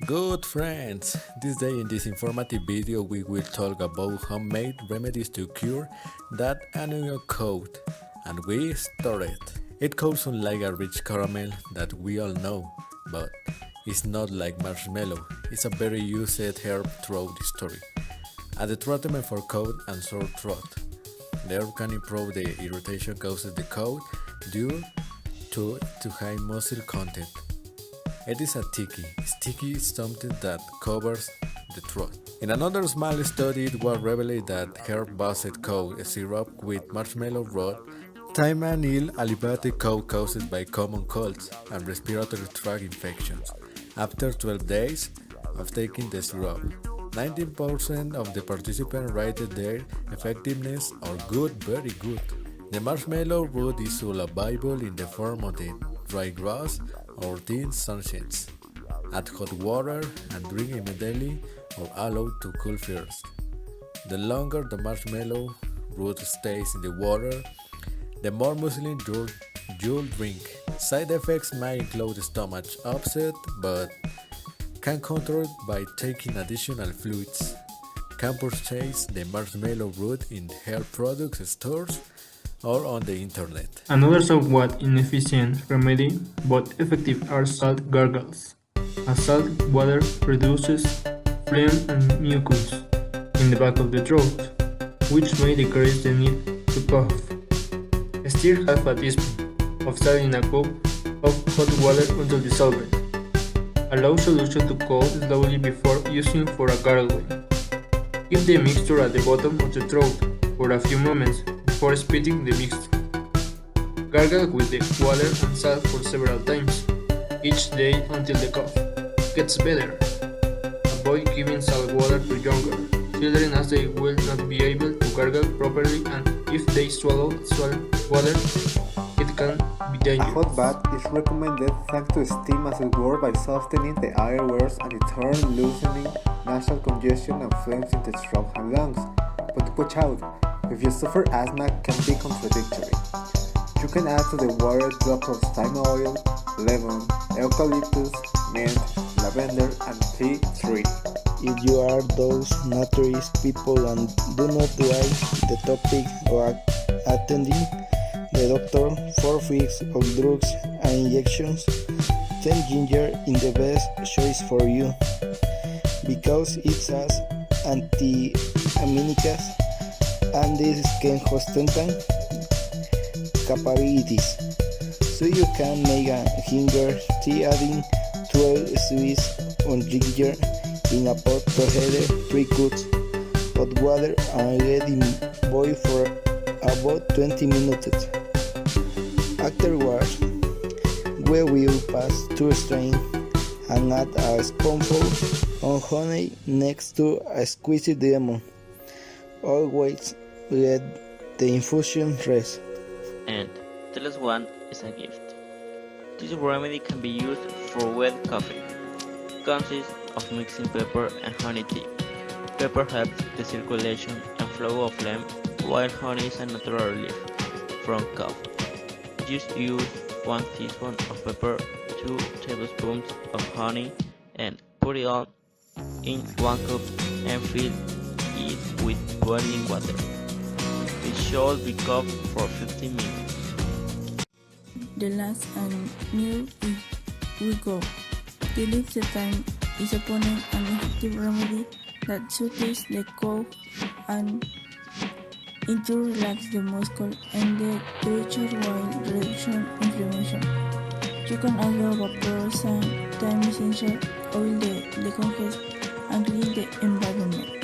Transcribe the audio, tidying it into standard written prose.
Good friends, this day in this informative video we will talk about homemade remedies to cure that annual cold, and we start it. It comes like a rich caramel that we all know, but it's not like marshmallow, it's a very used herb throughout the story. As a treatment for cold and sore throat, the herb can improve the irritation caused the cold due to high muscle content. It is a sticky. Sticky is something that covers the throat. In another small study, it was revealed that herb-based cold syrup with marshmallow root, thyme and ill alleviated cold caused by common colds and respiratory tract infections. After 12 days of taking the syrup, 19% of the participants rated their effectiveness or good, very good. The marshmallow root is soluble in the form of the dry grass or thin sunshades. Add hot water and drink immediately or allow to cool first. The longer the marshmallow root stays in the water, the more muslin you'll drink. Side effects may include stomach upset, but can control by taking additional fluids. Can purchase the marshmallow root in health products stores or on the internet. Another somewhat inefficient remedy, but effective, are salt gargles. As salt water reduces phlegm and mucus in the back of the throat, which may decrease the need to cough. Stir half a teaspoon of salt in a cup of hot water until dissolved. Allow solution to cool slowly before using for a gargle. Keep the mixture at the bottom of the throat for a few moments before spitting the mixture. Gargle with the water and salt for several times each day until the cough gets better. Avoid giving salt water to younger children as they will not be able to gargle properly, and if they swallow salt water, it can be A dangerous. hot bath is recommended thanks to steam as it works by softening the airways and in turn loosening nasal congestion and flames in the throat and lungs. But watch out, if you suffer asthma, can be contradictory. You can add to the water drops of thyme oil, lemon, eucalyptus, mint, lavender, and tea tree. If you are those notorious people and do not like the topic of attending the doctor for fix of drugs and injections, then ginger is the best choice for you because it has antihistaminics and this can ostentan capabilities. So you can make a ginger tea adding 12 Swiss on ginger in a pot together 3 cups hot water and let it boil for about 20 minutes. Afterwards, we will pass to a strain and add a spoonful of honey next to a squeezed lemon. Always let the infusion rest. And the last one is a gift. This remedy can be used for wet coffee. It consists of mixing pepper and honey tea. Pepper helps the circulation and flow of phlegm, while honey is a natural relief from cough. Just use 1 teaspoon of pepper, 2 tablespoons of honey, and put it all in 1 cup and fill it with boiling water. It should be cooked for 15 minutes. The last and new we go. The leaf the time is opponent an effective remedy that soothes the cough and it to relax the muscle and the temperature while reducing inflammation. You can also vaporize time essential oil the decongest and clean the environment.